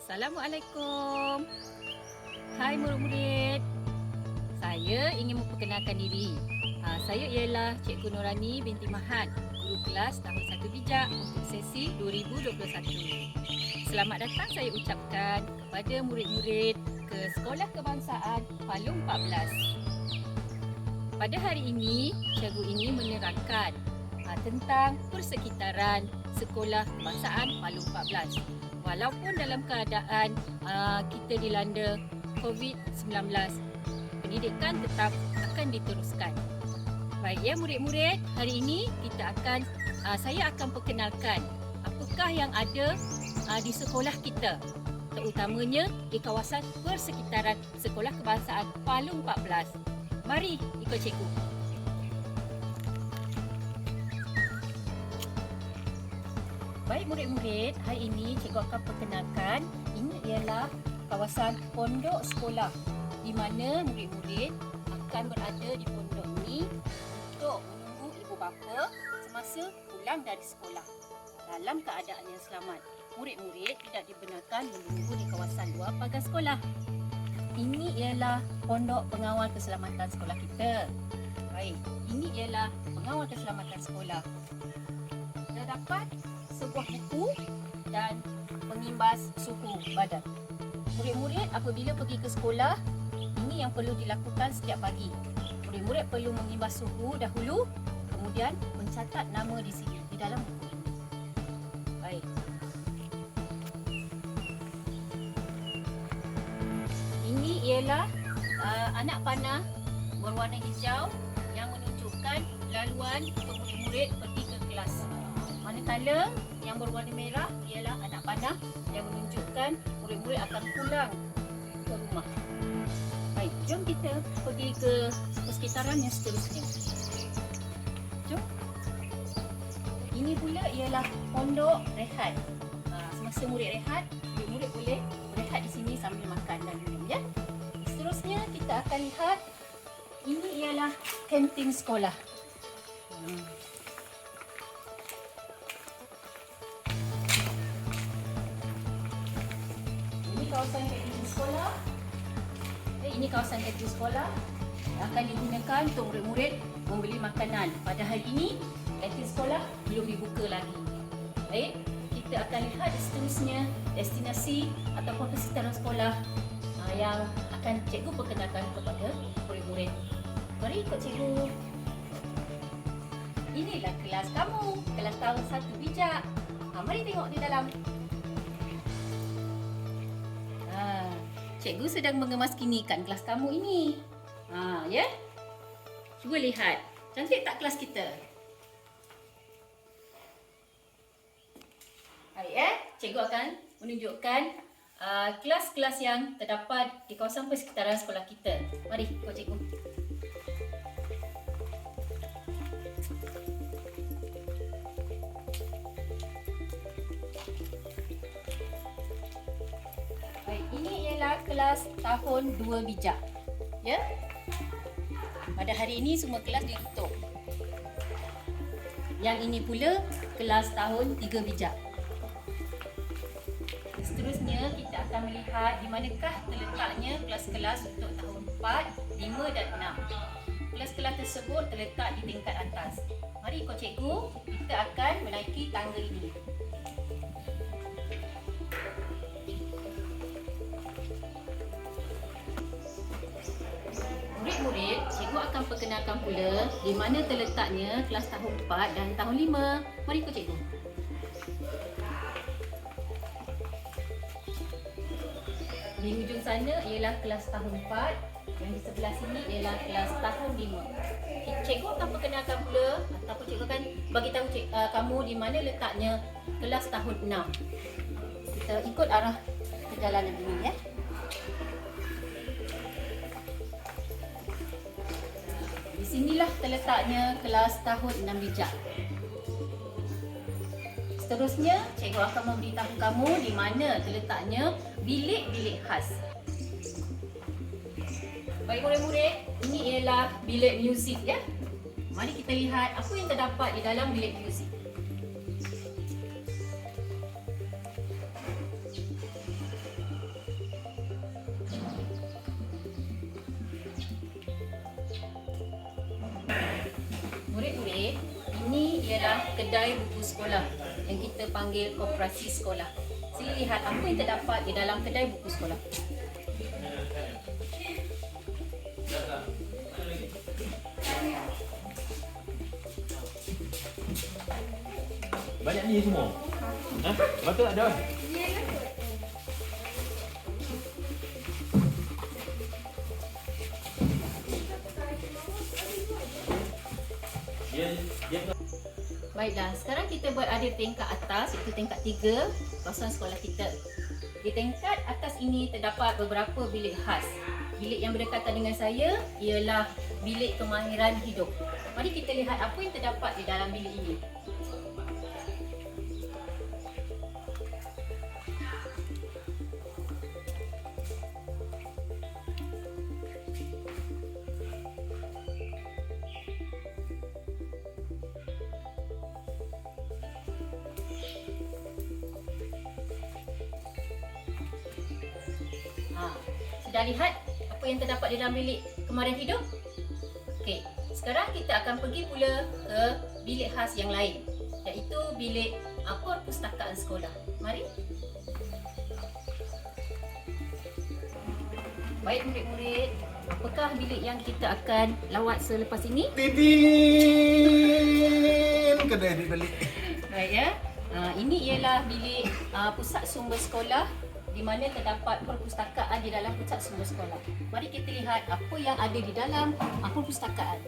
Assalamualaikum. Hai murid-murid. Saya ingin memperkenalkan diri. Saya ialah Cikgu Nurani binti Mahat, guru kelas tahun 1 bijak untuk sesi 2021. Selamat datang saya ucapkan kepada murid-murid ke Sekolah Kebangsaan Palung 14. Pada hari ini, cikgu ingin menerangkan tentang persekitaran Sekolah Kebangsaan Palung 14. Walaupun dalam keadaan kita dilanda COVID-19, pendidikan tetap akan diteruskan. Baik ya murid-murid, hari ini saya akan perkenalkan apakah yang ada di sekolah kita, terutamanya di kawasan persekitaran Sekolah Kebangsaan Palung 14. Mari ikut cikgu. Baik murid-murid, hari ini cikgu akan perkenalkan ini ialah kawasan pondok sekolah di mana murid-murid akan berada di pondok ini untuk menunggu ibu bapa semasa pulang dari sekolah. Dalam keadaan yang selamat, murid-murid tidak dibenarkan menunggu di kawasan luar pagar sekolah. Ini ialah pondok pengawal keselamatan sekolah kita. Baik, ini ialah pengawal keselamatan sekolah. Terdapat sebuah buku dan pengimbas suhu badan. Murid-murid apabila pergi ke sekolah, ini yang perlu dilakukan setiap pagi. Murid-murid perlu mengimbas suhu dahulu, kemudian mencatat nama di sini, di dalam buku ini. Baik. Ini ialah anak panah berwarna hijau yang menunjukkan laluan untuk murid-murid pergi ke kelas. Manakala yang berwarna merah ialah anak panah yang menunjukkan murid-murid akan pulang ke rumah. Baik, jom kita pergi ke persekitaran yang seterusnya. Jom. Ini pula ialah pondok rehat. Semasa murid rehat, murid-murid boleh berehat di sini sambil makan dan minum ya. Seterusnya kita akan lihat ini ialah kantin sekolah. Kawasan kantin sekolah. Ini kawasan kantin sekolah akan digunakan untuk murid-murid membeli makanan. Pada hari ini, kantin sekolah belum dibuka lagi. Baik, kita akan lihat seterusnya destinasi ataupun persekitaran sekolah yang akan cikgu perkenalkan kepada murid-murid. Mari ikut cikgu. Inilah kelas kamu, kelas tahun 1 bijak. Mari tengok di dalam. Cikgu sedang mengemaskinikan kelas kamu ini. Ya. Cuba lihat. Cantik tak kelas kita? Baik cikgu akan menunjukkan kelas-kelas yang terdapat di kawasan persekitaran sekolah kita. Mari ikut cikgu. Ini ialah kelas tahun 2 bijak. Ya. Pada hari ini semua kelas ditutup. Yang ini pula kelas tahun 3 bijak. Seterusnya kita akan melihat di manakah terletaknya kelas-kelas untuk tahun 4, 5 dan 6. Kelas-kelas tersebut terletak di tingkat atas. Mari ikut cikgu, kita akan menaiki tangga ini. Murid-murid, cikgu akan perkenalkan pula di mana terletaknya kelas tahun 4 dan tahun 5. Mari ikut cikgu. Di hujung sana ialah kelas tahun 4, yang di sebelah sini ialah kelas tahun 5. Cikgu akan perkenalkan pula ataupun cikgu akan bagi tahu kamu di mana letaknya kelas tahun 6. Kita ikut arah perjalanan ini ya. Sinilah terletaknya kelas tahun 6 bijak. Seterusnya, cikgu akan memberitahu kamu di mana terletaknya bilik-bilik khas. Baik murid-murid, ini ialah bilik muzik ya. Mari kita lihat apa yang terdapat di dalam bilik muzik. ialah kedai buku sekolah yang kita panggil koperasi sekolah. Sila lihat apa yang terdapat di dalam kedai buku sekolah. Banyak ni semua. Ha? Betul tak Don? Baiklah, sekarang kita buat ada tingkat atas, iaitu tingkat 3, kawasan sekolah kita. Di tingkat atas ini terdapat beberapa bilik khas. Bilik yang berdekatan dengan saya ialah bilik kemahiran hidup. Mari kita lihat apa yang terdapat di dalam bilik ini. Sudah lihat apa yang terdapat di dalam bilik kemahiran hidup? Okey, sekarang kita akan pergi pula ke bilik khas yang lain, iaitu bilik perpustakaan sekolah. Mari. Baik murid-murid, apakah bilik yang kita akan lawat selepas ini? Titin kedai di balik. Baik ya. Ini ialah bilik pusat sumber sekolah di mana terdapat perpustakaan di dalam pusat sumber sekolah. Mari kita lihat apa yang ada di dalam perpustakaan.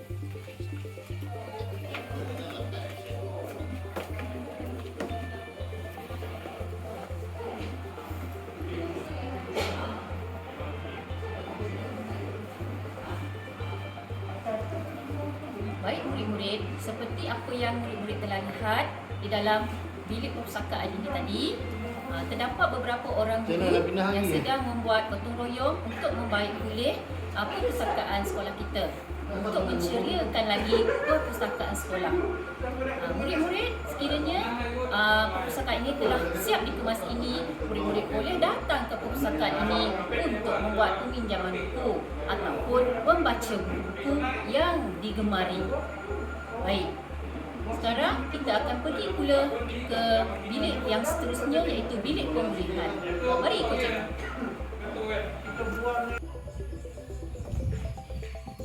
Baik murid-murid, seperti apa yang murid-murid telah lihat di dalam bilik perpustakaan ini tadi, terdapat beberapa orang guru yang sedang membuat gotong royong untuk membaik pulih perpustakaan sekolah kita untuk menceriakan lagi perpustakaan sekolah. Murid-murid, sekiranya perpustakaan ini telah siap dikemas ini, murid-murid boleh datang ke perpustakaan ini untuk membuat peminjaman buku ataupun membaca buku yang digemari. Baik. Sekarang kita akan pergi pula ke bilik yang seterusnya, iaitu bilik pemulihan. Mari ikut cikgu.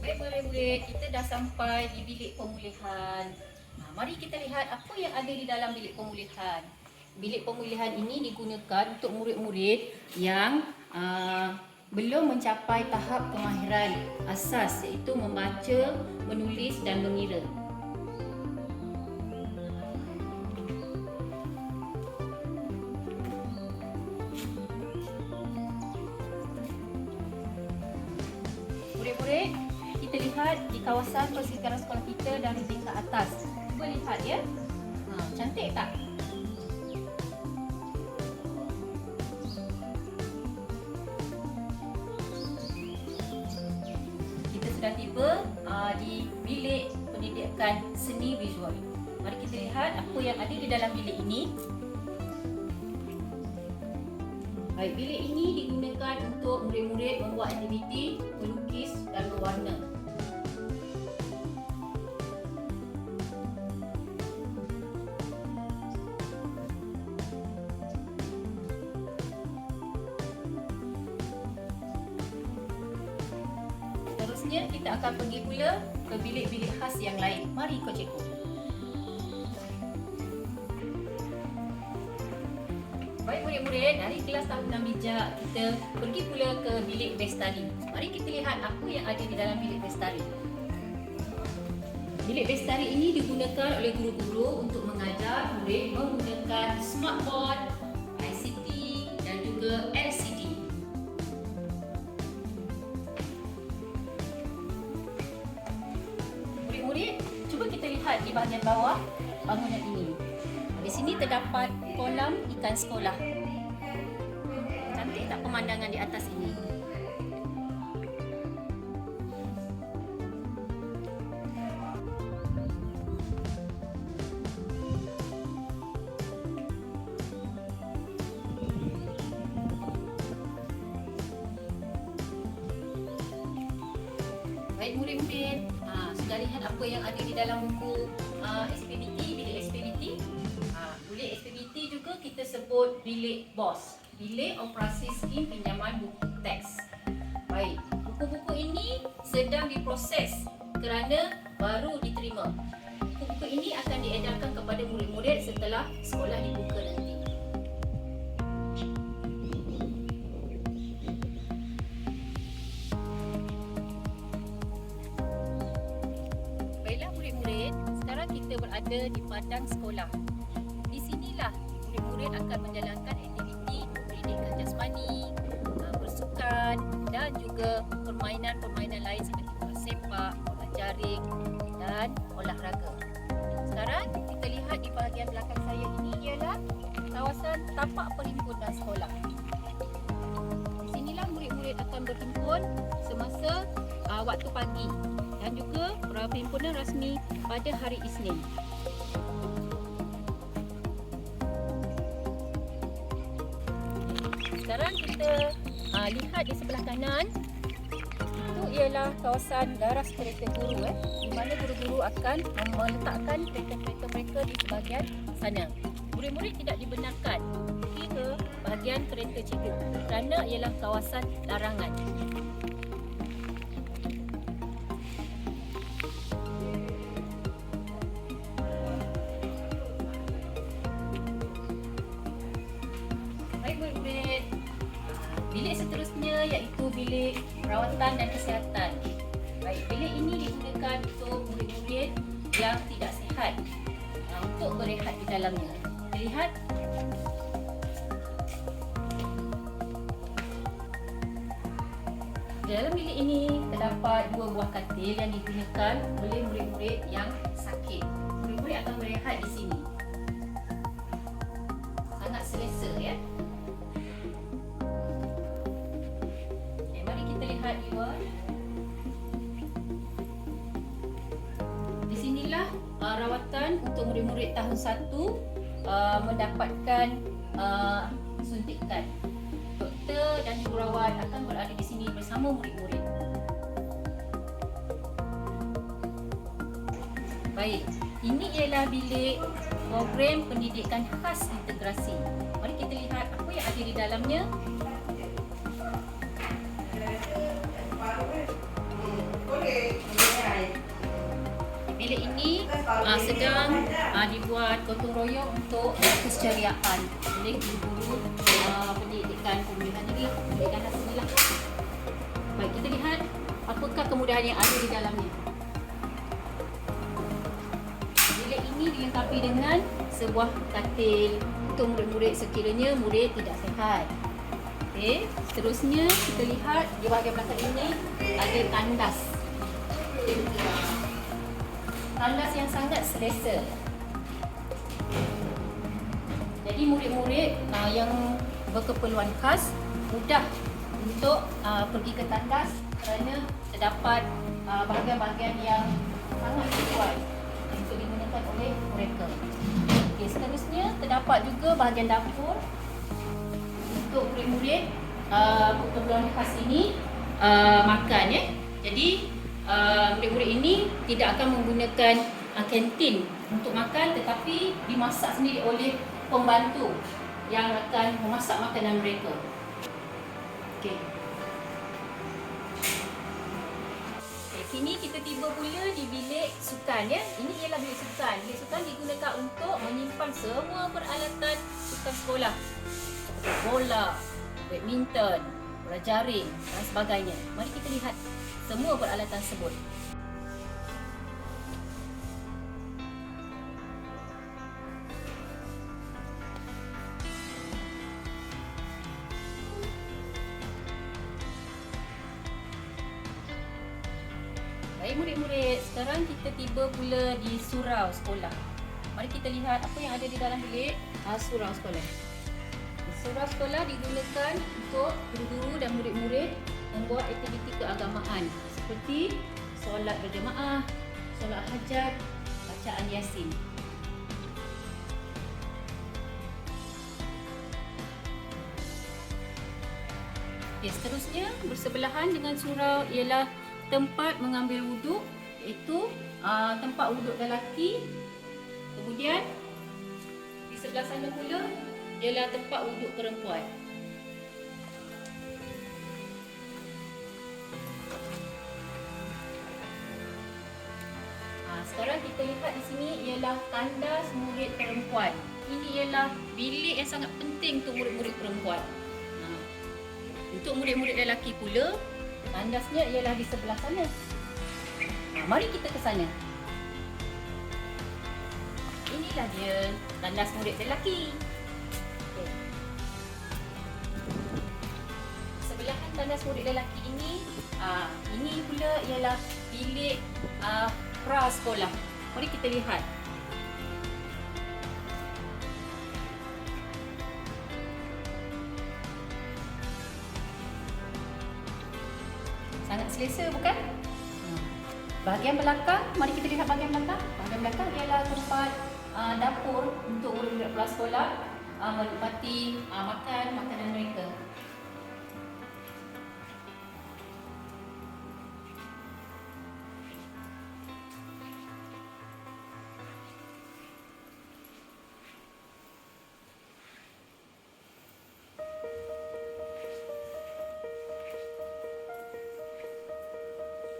Baik murid-murid, kita dah sampai di bilik pemulihan. Mari kita lihat apa yang ada di dalam bilik pemulihan. Bilik pemulihan ini digunakan untuk murid-murid yang belum mencapai tahap kemahiran asas, iaitu membaca, menulis dan mengira. Murid-murid, kita lihat di kawasan persekitaran sekolah kita dari tingkat atas. Cuba lihat ya. Cantik tak? Kita sudah tiba di bilik pendidikan seni visual. Mari kita lihat apa yang ada di dalam bilik ini. Baik, bilik ini digunakan untuk murid-murid membuat aktiviti melukis dan berwarna. Seterusnya kita akan pergi pula ke bilik-bilik khas yang lain. Mari ikut cikgu. Baik murid-murid, dari kelas tahun 6 bijak kita pergi pula ke bilik bestari. Mari kita lihat apa yang ada di dalam bilik bestari. Bilik bestari ini digunakan oleh guru-guru untuk mengajar murid menggunakan smartboard, ICT dan juga LCD. Murid-murid, cuba kita lihat di bahagian bawah bangunan ini. Di sini terdapat kolam ikan sekolah. Cantik tak pemandangan di atas ini? Baik murid-murid, sudah lihat apa yang ada di dalam buku SPBT, bilik kita sebut bilik BOS, Bilik Operasi Skim Pinjaman Buku Teks. Baik, buku-buku ini sedang diproses kerana baru diterima. Buku-buku ini akan diedarkan kepada murid-murid setelah sekolah dibuka nanti. Baiklah murid-murid, sekarang kita berada di padang sekolah. Di sinilah murid-murid akan menjalankan aktiviti pendidikan jasmani, bersukan dan juga permainan-permainan lain seperti bola sepak, bola jaring dan olahraga. Sekarang kita lihat di bahagian belakang saya ini ialah kawasan tapak perhimpunan sekolah. Di sinilah murid-murid akan berhimpun semasa waktu pagi dan juga perhimpunan rasmi pada hari Isnin. Sekarang kita lihat di sebelah kanan, itu ialah kawasan garas kereta guru di mana guru-guru akan meletakkan kereta-kereta mereka di sebahagian sana. Murid-murid tidak dibenarkan pergi ke bahagian kereta cikgu kerana ialah kawasan larangan. Baik murid-murid, bilik seterusnya iaitu bilik perawatan dan kesihatan. Baik, bilik ini digunakan untuk murid-murid yang tidak sihat untuk berehat di dalamnya. Kita lihat. Di dalam bilik ini terdapat 2 buah katil yang digunakan oleh murid-murid yang sakit. Murid-murid akan berehat di sini. Sangat selesa ya. Lihat di luar. Di sinilah rawatan untuk murid-murid tahun 1 mendapatkan suntikan. Doktor dan jururawat akan berada di sini bersama murid-murid. Baik, ini ialah bilik program pendidikan khas integrasi. Mari kita lihat apa yang ada di dalamnya. Bilik ini sedang dibuat gotong royong untuk kesejahteraan oleh guru-guru pendidikan pemulihan diri, pendidikan khas inilah. Baik, kita lihat apakah kemudahan yang ada di dalamnya. Bilik ini dilengkapi dengan sebuah katil untuk murid-murid sekiranya murid tidak sihat. Okey, seterusnya kita lihat di bahagian belakang ini ada tandas. Tandas yang sangat selesa. Jadi murid-murid yang berkeperluan khas mudah untuk pergi ke tandas kerana terdapat bahagian-bahagian yang sangat sesuai untuk digunakan oleh mereka. Okey, seterusnya terdapat juga bahagian dapur untuk murid-murid berkeperluan khas ini makan ya. Jadi murid-murid ini tidak akan menggunakan kantin untuk makan, tetapi dimasak sendiri oleh pembantu yang akan memasak makanan mereka. Okey. Kini kita tiba pula di bilik sukan ya. Ini ialah bilik sukan. Bilik sukan digunakan untuk menyimpan semua peralatan sukan sekolah. Bola, badminton, bola jaring dan sebagainya. Mari kita lihat semua peralatan tersebut. Baik murid-murid, sekarang kita tiba pula di surau sekolah. Mari kita lihat apa yang ada di dalam bilik surau sekolah. Surau sekolah digunakan untuk guru-guru dan murid-murid membuat aktiviti keagamaan seperti solat berjemaah, solat hajat, bacaan Yasin. Okay, seterusnya bersebelahan dengan surau ialah tempat mengambil wuduk, iaitu tempat wuduk lelaki. Kemudian di sebelah sana pula ialah tempat wuduk perempuan. Sekarang kita lihat di sini ialah tandas murid perempuan. Ini ialah bilik yang sangat penting untuk murid-murid perempuan. Untuk murid-murid lelaki pula, tandasnya ialah di sebelah sana. Mari kita ke sana. Inilah dia tandas murid lelaki. Okay. Sebelahan tandas murid lelaki ini pula ialah bilik pra sekolah. Mari kita lihat. Sangat selesa bukan? Bahagian belakang, mari kita lihat bahagian belakang. Bahagian belakang ialah tempat dapur untuk murid-murid prasekolah menikmati makan makanan mereka.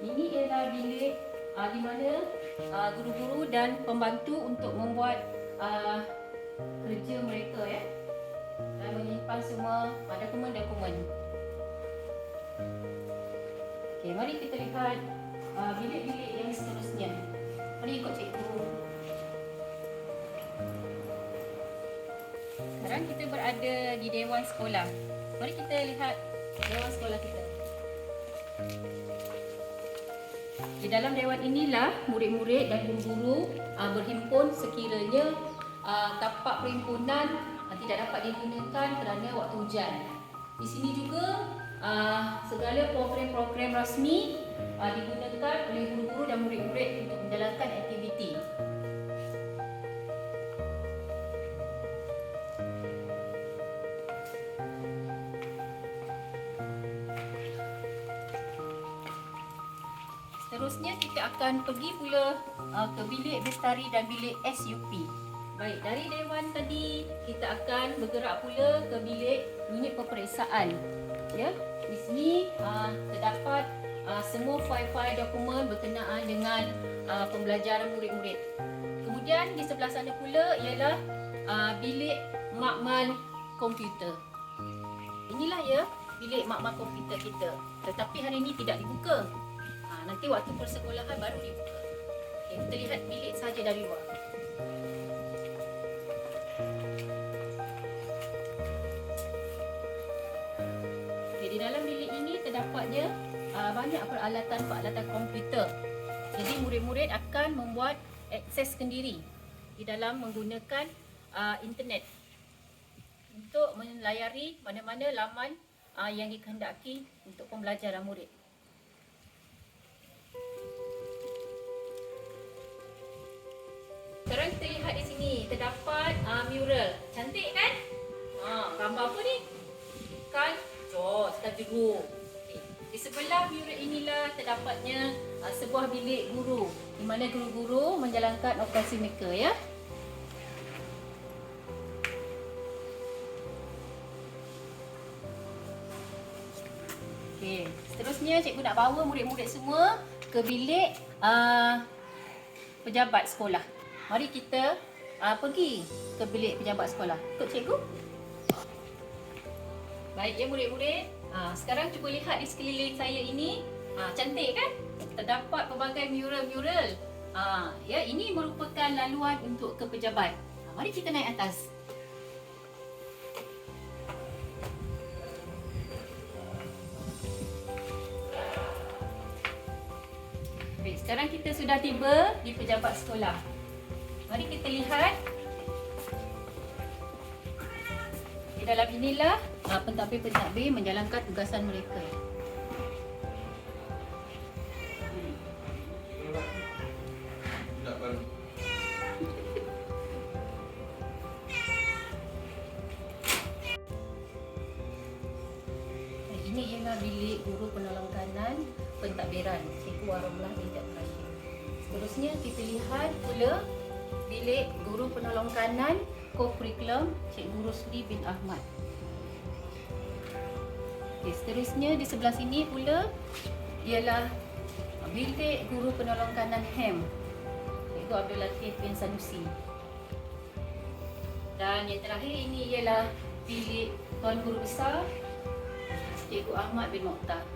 Ini ialah bilik di mana guru-guru dan pembantu untuk membuat kerja mereka dan menyimpan semua dokumen-dokumen. Okey, mari kita lihat bilik-bilik yang seterusnya. Mari ikut cikgu. Sekarang kita berada di dewan sekolah. Mari kita lihat dewan sekolah kita. Di dalam dewan inilah murid-murid dan guru-guru berhimpun sekiranya tapak perhimpunan tidak dapat digunakan kerana waktu hujan. Di sini juga segala program-program rasmi digunakan oleh guru-guru dan murid-murid untuk menjalankan aktiviti. Seterusnya kita akan pergi pula ke bilik bestari dan bilik SUP. Baik, dari dewan tadi kita akan bergerak pula ke bilik unit peperiksaan. Ya, di sini terdapat semua fail-fail dokumen berkenaan dengan pembelajaran murid-murid. Kemudian di sebelah sana pula ialah bilik makmal komputer. Inilah ya bilik makmal komputer kita. Tetapi hari ini tidak dibuka. Nanti waktu persekolahan baru dibuka. Okay, kita lihat bilik saja dari luar. Okay, di dalam bilik ini terdapatnya banyak peralatan komputer. Jadi murid-murid akan membuat akses sendiri di dalam menggunakan internet untuk melayari mana-mana laman yang dikehendaki untuk pembelajaran murid. Sekarang kita lihat di sini terdapat mural. Cantik kan? Gambar apa ni? Ikan jos dan jeruk. Okay. Di sebelah mural inilah terdapatnya sebuah bilik guru di mana guru-guru menjalankan operasi mereka ya. Okey, seterusnya cikgu nak bawa murid-murid semua ke bilik pejabat sekolah. Mari kita pergi ke bilik pejabat sekolah. Ikut cikgu. Baik ya murid-murid. Sekarang cuba lihat di sekeliling saya ini. Cantik kan? Terdapat pelbagai mural-mural. Ya, ini merupakan laluan untuk ke pejabat. Mari kita naik atas. Baik, sekarang kita sudah tiba di pejabat sekolah. Mari kita lihat. Di dalam inilah pentadbir-pentadbir menjalankan tugasan mereka. Ini ialah bilik guru penolong kanan pentadbiran Cikgu Warahmah binti Abdul Rashid. Seterusnya kita lihat pula bilik guru penolong kanan co-curriculum Cikgu Rosli bin Ahmad. Okay, seterusnya di sebelah sini pula ialah bilik guru penolong kanan HEM Cikgu Abdul Latif bin Sanusi. Dan yang terakhir ini ialah bilik Tuan Guru Besar Cikgu Ahmad bin Mokhtar.